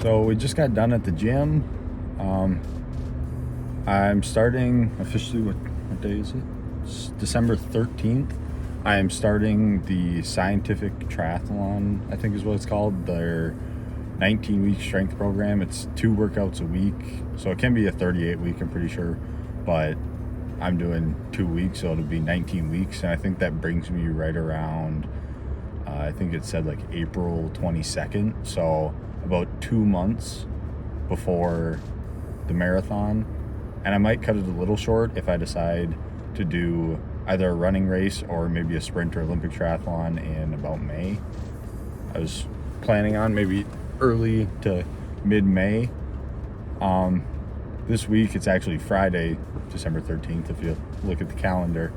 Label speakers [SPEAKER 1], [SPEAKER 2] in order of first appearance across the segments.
[SPEAKER 1] So we just got done at the gym. I'm starting officially, what day is it? It's December 13th. I am starting the Scientific Triathlon, I think is what it's called, their 19-week strength program. It's 2 workouts a week, so it can be a 38-week, I'm pretty sure, but I'm doing 2 weeks, so it'll be 19 weeks, and I think that brings me right around, I think it said like April 22nd, so about 2 months before the marathon. And I might cut it a little short if I decide to do either a running race or maybe a sprint or Olympic triathlon in about May. I was planning on maybe early to mid-May. This week it's actually Friday, December 13th, if you look at the calendar.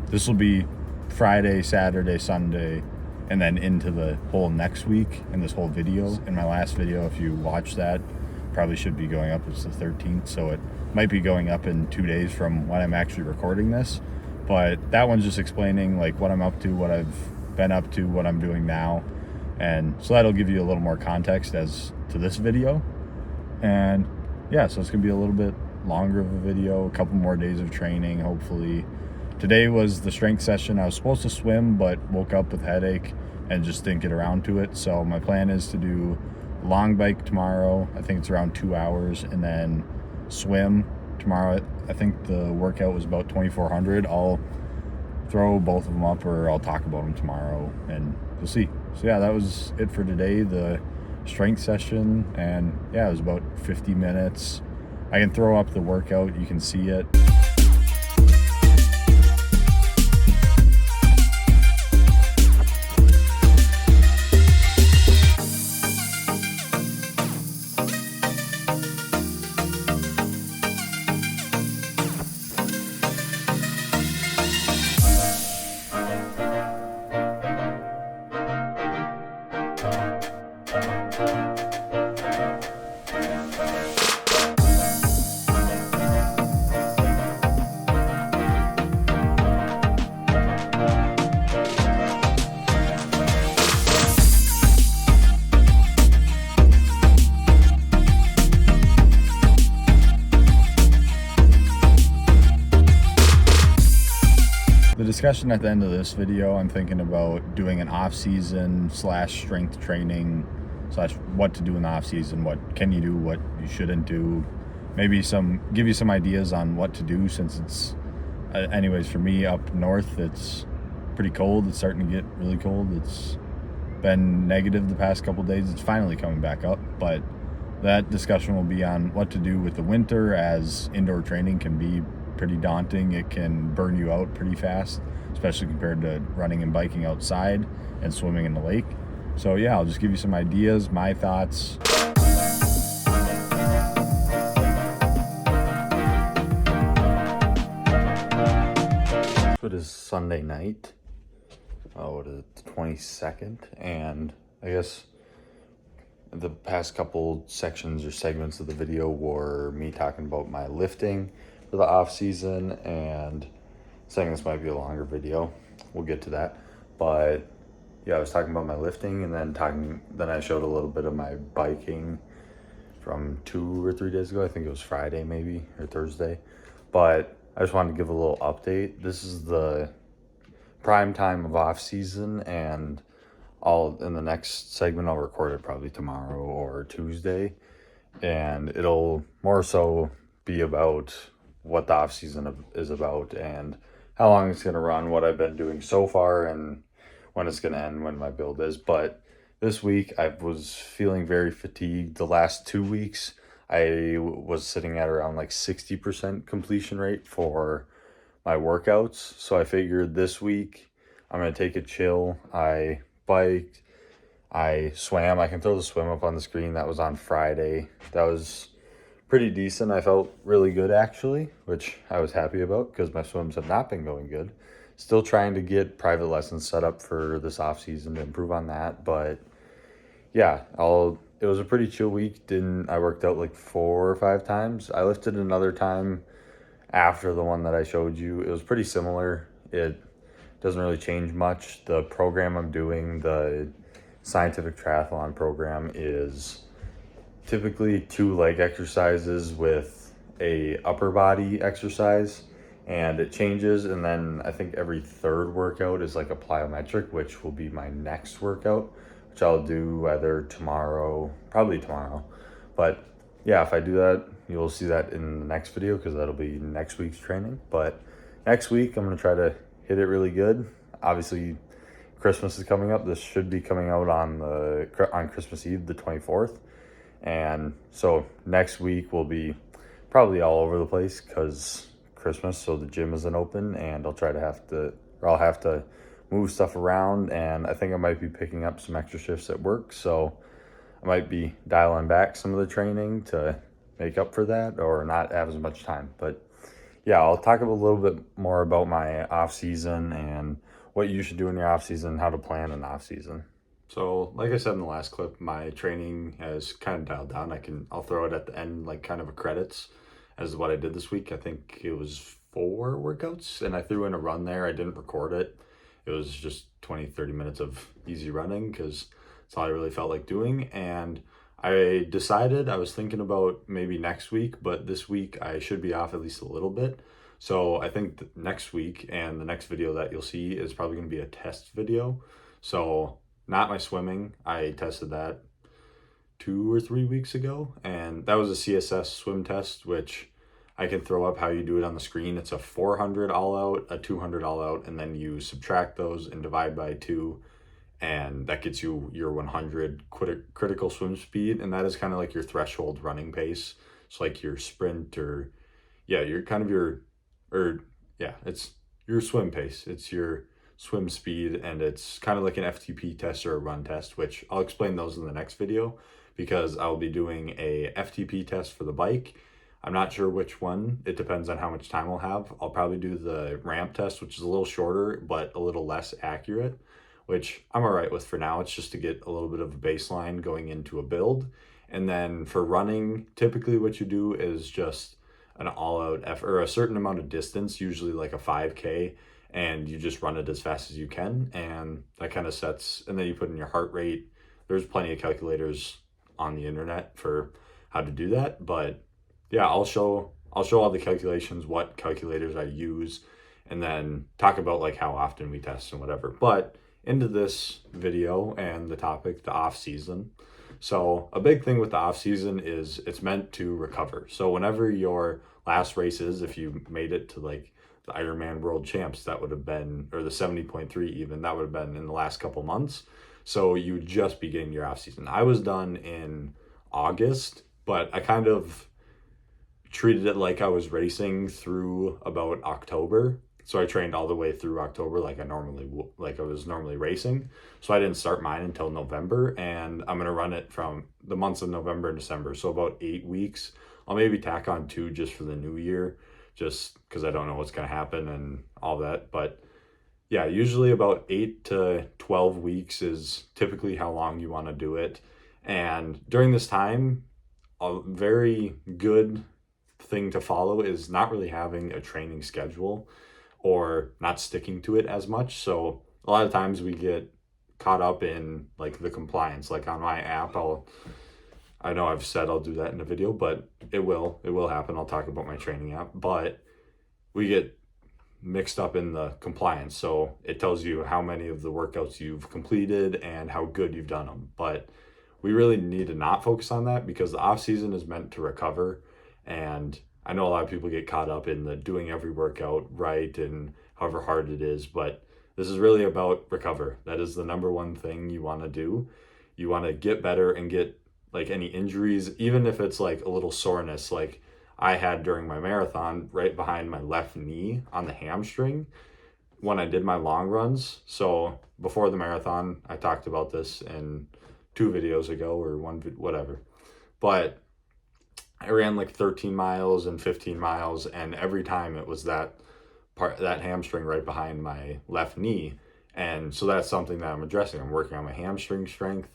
[SPEAKER 1] This will be Friday, Saturday, Sunday, and then into the whole next week in this whole video. In my last video, if you watch that, probably should be going up. It's the 13th, so it might be going up in 2 days from when I'm actually recording this. But that one's just explaining like what I'm up to, what I've been up to, what I'm doing now. And so that'll give you a little more context as to this video. And yeah, so it's gonna be a little bit longer of a video, a couple more days of training, hopefully. Today was the strength session. I was supposed to swim, but woke up with a headache and just didn't get around to it. So my plan is to do long bike tomorrow. I think it's around 2 hours, and then swim tomorrow. I think the workout was about 2,400. I'll throw both of them up, or I'll talk about them tomorrow, and we'll see. So yeah, that was it for today, the strength session. And yeah, it was about 50 minutes. I can throw up the workout, you can see it. The discussion at the end of this video, I'm thinking about doing an off-season / strength training / what to do in the off-season, what can you do, what you shouldn't do, maybe give you some ideas on what to do, since it's anyways, for me up north it's pretty cold. It's starting to get really cold. It's been negative the past couple days. It's finally coming back up, but that discussion will be on what to do with the winter, as indoor training can be pretty daunting. It can burn you out pretty fast, especially compared to running and biking outside and swimming in the lake. So yeah, I'll just give you some ideas, my thoughts. So it is Sunday night. What is it, the 22nd? And I guess the past couple sections or segments of the video were me talking about my lifting for the off season, and saying this might be a longer video. We'll get to that. But yeah, I was talking about my lifting, and then I showed a little bit of my biking from 2 or 3 days ago. I think it was Friday maybe, or Thursday. But I just wanted to give a little update. This is the prime time of off season, and in the next segment I'll record it probably tomorrow or Tuesday, and it'll more so be about what the off season is about and how long it's going to run, what I've been doing so far, and when it's going to end, when my build is. But this week I was feeling very fatigued. The last 2 weeks I was sitting at around like 60% completion rate for my workouts. So I figured this week I'm going to take it chill. I biked, I swam. I can throw the swim up on the screen. That was on Friday. That was pretty decent. I felt really good actually, which I was happy about because my swims have not been going good. Still trying to get private lessons set up for this off season to improve on that, but yeah, it was a pretty chill week. Didn't I worked out like 4 or 5 times. I lifted another time after the one that I showed you. It was pretty similar. It doesn't really change much. The program I'm doing, the scientific triathlon program, is typically 2 leg exercises with a upper body exercise, and it changes. And then I think every third workout is like a plyometric, which will be my next workout, which I'll do either tomorrow, probably tomorrow. But yeah, if I do that, you'll see that in the next video because that'll be next week's training. But next week I'm going to try to hit it really good. Obviously Christmas is coming up. This should be coming out on Christmas Eve, the 24th. And so next week will be probably all over the place because Christmas, so the gym isn't open, and I'll have to move stuff around, and I think I might be picking up some extra shifts at work, so I might be dialing back some of the training to make up for that or not have as much time. But yeah, I'll talk a little bit more about my off season and what you should do in your off season, how to plan an off season. So like I said in the last clip, my training has kind of dialed down. I'll throw it at the end, like kind of a credits as what I did this week. I think it was 4 workouts, and I threw in a run there. I didn't record it. It was just 20-30 minutes of easy running because that's all I really felt like doing. And I decided, I was thinking about maybe next week, but this week I should be off at least a little bit. So I think next week and the next video that you'll see is probably going to be a test video. So not my swimming. I tested that 2 or 3 weeks ago, and that was a CSS swim test, which I can throw up how you do it on the screen. It's a 400 all out, a 200 all out, and then you subtract those and divide by 2, and that gets you your 100 critical swim speed, and that is kind of like your threshold running pace. It's like your sprint it's your swim pace. It's your swim speed, and it's kind of like an FTP test or a run test, which I'll explain those in the next video because I'll be doing a FTP test for the bike. I'm not sure which one. It depends on how much time I'll have. I'll probably do the ramp test, which is a little shorter but a little less accurate, which I'm all right with for now. It's just to get a little bit of a baseline going into a build. And then for running, typically what you do is just an all-out effort or a certain amount of distance, usually like a 5K, and you just run it as fast as you can, and that kind of sets, and then you put in your heart rate. There's plenty of calculators on the internet for how to do that, but yeah, I'll show all the calculations, what calculators I use, and then talk about like how often we test and whatever. But into this video and the topic, the off season. So a big thing with the off season is it's meant to recover. So whenever your last race is, if you made it to like the Ironman World Champs, that would have been, or the 70.3 even, that would have been in the last couple months. So you would just be getting your off season. I was done in August, but I kind of treated it like I was racing through about October. So I trained all the way through October like I was normally racing. So I didn't start mine until November, and I'm going to run it from the months of November and December. So about 8 weeks. I'll maybe tack on 2 just for the new year, just because I don't know what's going to happen and all that. But yeah, usually about 8 to 12 weeks is typically how long you want to do it. And during this time, a very good thing to follow is not really having a training schedule or not sticking to it as much. So a lot of times we get caught up in like the compliance. Like on my app, I know I've said I'll do that in a video, but it will happen. I'll talk about my training app, but we get mixed up in the compliance. So it tells you how many of the workouts you've completed and how good you've done them. But we really need to not focus on that because the off season is meant to recover. And I know a lot of people get caught up in the doing every workout right and however hard it is, but this is really about recover. That is the number one thing you want to do. You want to get better and get like any injuries, even if it's like a little soreness, like I had during my marathon right behind my left knee on the hamstring when I did my long runs. So before the marathon, I talked about this in 2 videos ago or whatever. But I ran like 13 miles and 15 miles, and every time it was that hamstring right behind my left knee. And so that's something that I'm addressing. I'm working on my hamstring strength,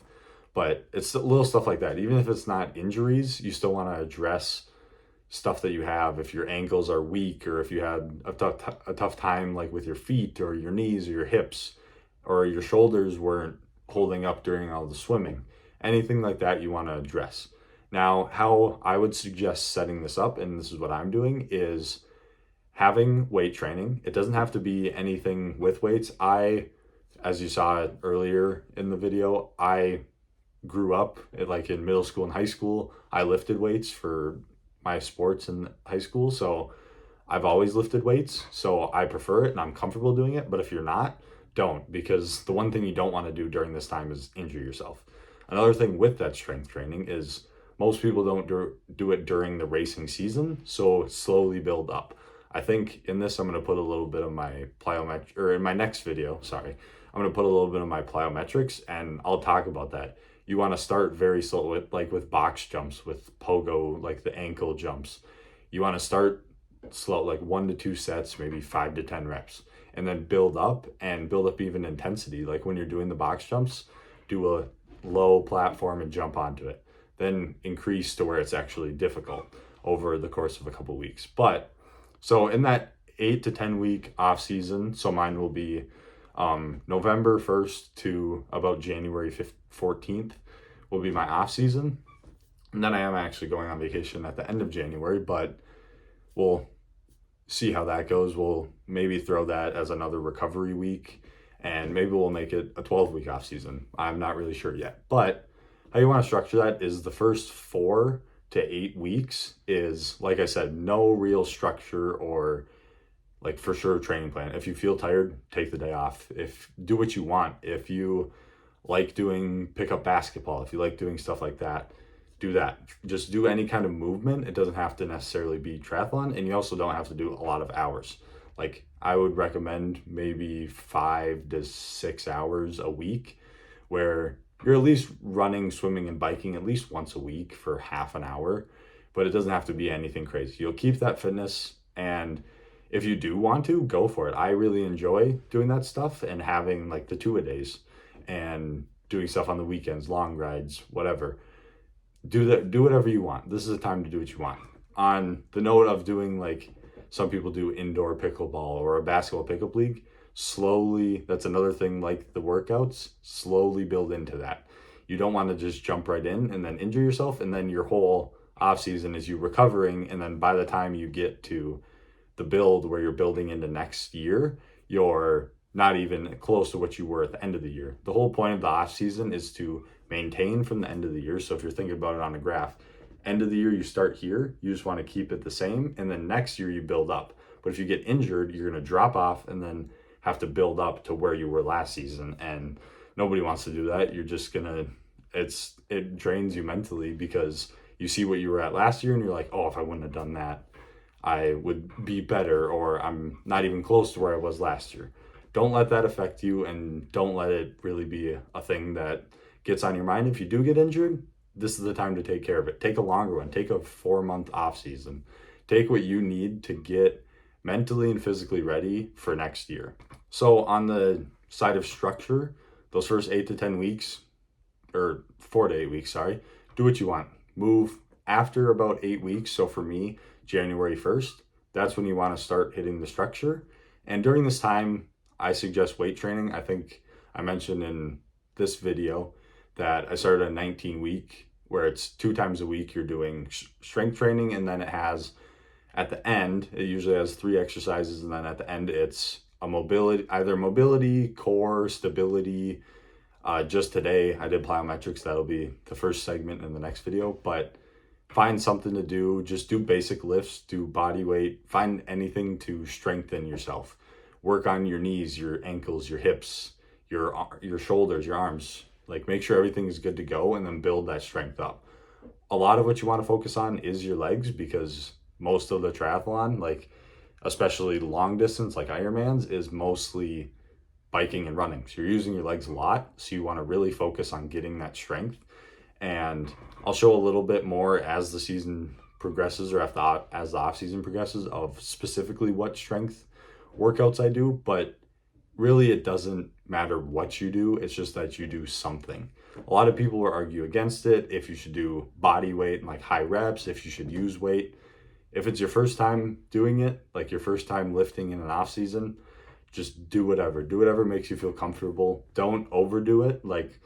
[SPEAKER 1] but it's little stuff like that. Even if it's not injuries, you still want to address stuff that you have. If your ankles are weak, or if you had a tough time like with your feet or your knees or your hips, or your shoulders weren't holding up during all the swimming, anything like that you want to address. Now, how I would suggest setting this up, and this is what I'm doing, is having weight training. It doesn't have to be anything with weights. As you saw earlier in the video, I grew up like in middle school and high school. I lifted weights for my sports in high school. So I've always lifted weights. So I prefer it and I'm comfortable doing it. But if you're not, don't, because the one thing you don't want to do during this time is injure yourself. Another thing with that strength training is most people don't do it during the racing season. So slowly build up. I think in this, I'm going to put a little bit of my plyometric, or in my next video, sorry, I'm going to put a little bit of my plyometrics, and I'll talk about that. You want to start very slow with box jumps, with pogo, like the ankle jumps. You want to start slow, like 1 to 2 sets, maybe 5 to 10 reps, and then build up even intensity. Like when you're doing the box jumps, do a low platform and jump onto it. Then increase to where it's actually difficult over the course of a couple weeks. But so in that 8 to 10 week off season, so mine will be November 1st to about January 14th will be my off season. And then I am actually going on vacation at the end of January, but we'll see how that goes. We'll maybe throw that as another recovery week, and maybe we'll make it a 12-week off season. I'm not really sure yet, but how you want to structure that is the first 4 to 8 weeks is, like I said, no real structure or like for sure training plan. If you feel tired, take the day off. Do what you want. If you like doing pickup basketball, if you like doing stuff like that, do that. Just do any kind of movement. It doesn't have to necessarily be triathlon, and you also don't have to do a lot of hours. Like I would recommend maybe 5 to 6 hours a week where you're at least running, swimming, and biking at least once a week for half an hour, but it doesn't have to be anything crazy. You'll keep that fitness, and if you do want to, go for it. I really enjoy doing that stuff and having like the 2-a-days and doing stuff on the weekends, long rides, whatever. Do whatever you want. This is a time to do what you want. On the note of doing, like some people do indoor pickleball or a basketball pickup league, slowly, that's another thing, like the workouts, slowly build into that. You don't want to just jump right in and then injure yourself, and then your whole off season is you recovering, and then by the time you get to the build where you're building into next year, you're not even close to what you were at the end of the year. The whole point of the off season is to maintain from the end of the year. So if you're thinking about it on a graph, end of the year you start here, you just want to keep it the same, and then next year you build up. But if you get injured, you're going to drop off and then have to build up to where you were last season, and nobody wants to do that. You're just gonna, it drains you mentally, because you see what you were at last year and you're like, oh, if I wouldn't have done that, I would be better, or I'm not even close to where I was last year. Don't let that affect you, and don't let it really be a thing that gets on your mind. If you do get injured, this is the time to take care of it. Take a longer one. Take a 4-month off season. Take what you need to get mentally and physically ready for next year. So on the side of structure, those first 8 to 10 weeks, or 4 to 8 weeks, sorry, do what you want. Move after about 8 weeks. So for me, January 1st, that's when you want to start hitting the structure. And during this time, I suggest weight training. I think I mentioned in this video that I started a 19-week where it's 2 times a week you're doing strength training, and then it has, at the end, it usually has 3 exercises, and then at the end it's a mobility, core, stability. Just today I did plyometrics. That'll be the first segment in the next video, but find something to do. Just do basic lifts, do body weight, find anything to strengthen yourself. Work on your knees, your ankles, your hips, your shoulders, your arms. Like make sure everything is good to go, and then build that strength up. A lot of what you want to focus on is your legs, because most of the triathlon, like especially long distance like Ironmans, is mostly biking and running. So you're using your legs a lot. So you want to really focus on getting that strength. And I'll show a little bit more as the season progresses or as the off season progresses of specifically what strength workouts I do, but really it doesn't matter what you do. It's just that you do something. A lot of people will argue against it, if you should do body weight and like high reps, if you should use weight. If it's your first time doing it, like your first time lifting in an off season, just do whatever makes you feel comfortable. Don't overdo it like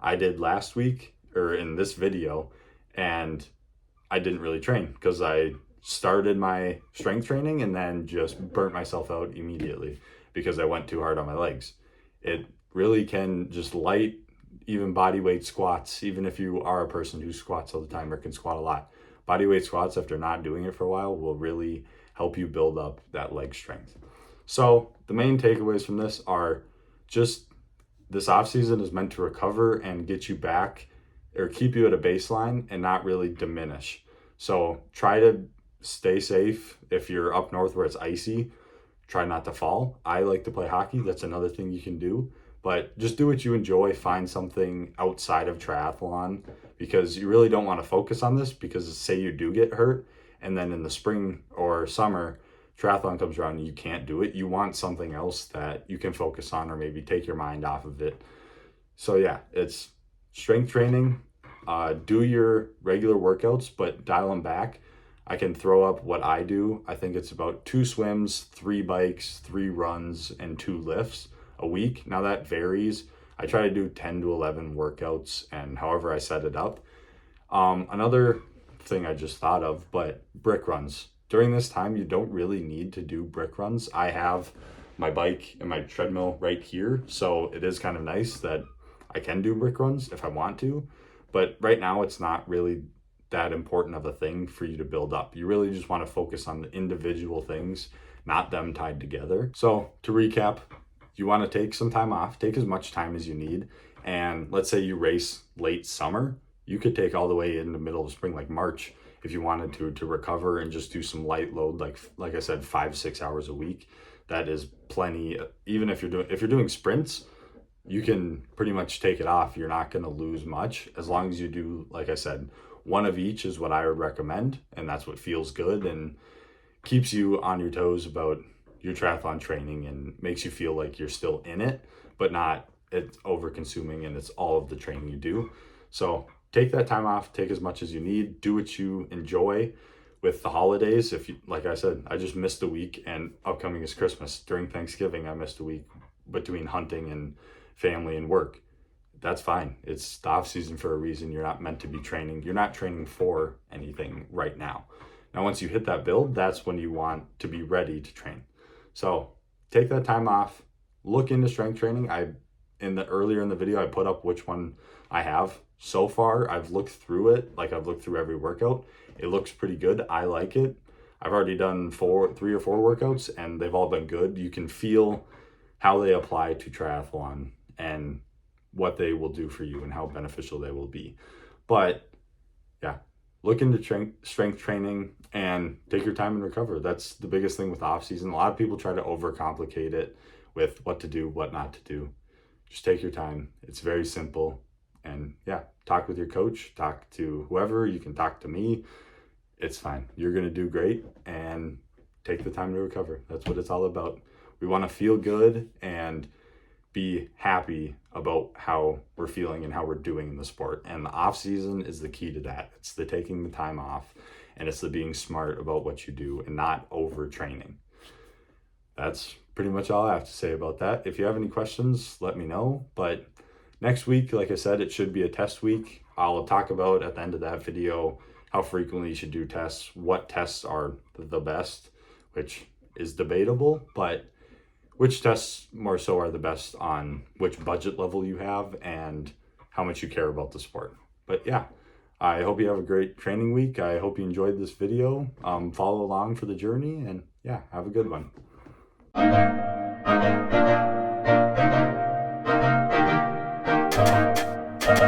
[SPEAKER 1] I did last week or in this video, and I didn't really train because I started my strength training and then just burnt myself out immediately because I went too hard on my legs. It really can just light, even body weight squats, even if you are a person who squats all the time or can squat a lot. Body weight squats, after not doing it for a while, will really help you build up that leg strength. So the main takeaways from this are just this off season is meant to recover and get you back or keep you at a baseline and not really diminish. So try to stay safe. If you're up north where it's icy, try not to fall. I like to play hockey. That's another thing you can do. But just do what you enjoy. Find something outside of triathlon, because you really don't want to focus on this, because say you do get hurt and then in the spring or summer triathlon comes around and you can't do it. You want something else that you can focus on or maybe take your mind off of it. So yeah, it's strength training. Do your regular workouts, but dial them back. I can throw up what I do. I think it's about 2 swims, 3 bikes, 3 runs, and 2 lifts a week. Now that varies. I try to do 10 to 11 workouts, and however I set it up. Another thing I just thought of, but brick runs. During this time, you don't really need to do brick runs. I have my bike and my treadmill right here, so it is kind of nice that I can do brick runs if I want to. But right now, it's not really that important of a thing for you to build up. You really just want to focus on the individual things, not them tied together. So to recap, you want to take some time off, take as much time as you need. And let's say you race late summer, you could take all the way in the middle of spring, like March, if you wanted to recover and just do some light load, like I said, 5-6 hours a week. That is plenty. Even if you're doing sprints, you can pretty much take it off. You're not going to lose much as long as you do, like I said, one of each is what I would recommend, and that's what feels good and keeps you on your toes about your triathlon training and makes you feel like you're still in it, but not it's over consuming and it's all of the training you do. So take that time off, take as much as you need, do what you enjoy. With the holidays, if you, like I said, I just missed a week, and upcoming is Christmas. During Thanksgiving, I missed a week between hunting and family and work. That's fine. It's the off season for a reason. You're not meant to be training. You're not training for anything right now. Now, once you hit that build, that's when you want to be ready to train. So take that time off, look into strength training. Earlier in the video, I put up which one I have. So far, I've looked through it. Like I've looked through every workout. It looks pretty good. I like it. I've already done 3 or 4 workouts, and they've all been good. You can feel how they apply to triathlon and what they will do for you and how beneficial they will be. But yeah, look into strength training and take your time and recover. That's the biggest thing with off season. A lot of people try to overcomplicate it with what to do, what not to do. Just take your time. It's very simple. And yeah, talk with your coach, talk to whoever. You can talk to me. It's fine. You're going to do great, and take the time to recover. That's what it's all about. We want to feel good and be happy about how we're feeling and how we're doing in the sport. And the off season is the key to that. It's the taking the time off, and it's the being smart about what you do and not overtraining. That's pretty much all I have to say about that. If you have any questions, let me know. But next week, like I said, it should be a test week. I'll talk about at the end of that video how frequently you should do tests, what tests are the best, which is debatable, but which tests more so are the best on which budget level you have and how much you care about the sport. But yeah, I hope you have a great training week. I hope you enjoyed this video. Follow along for the journey, and yeah, have a good one.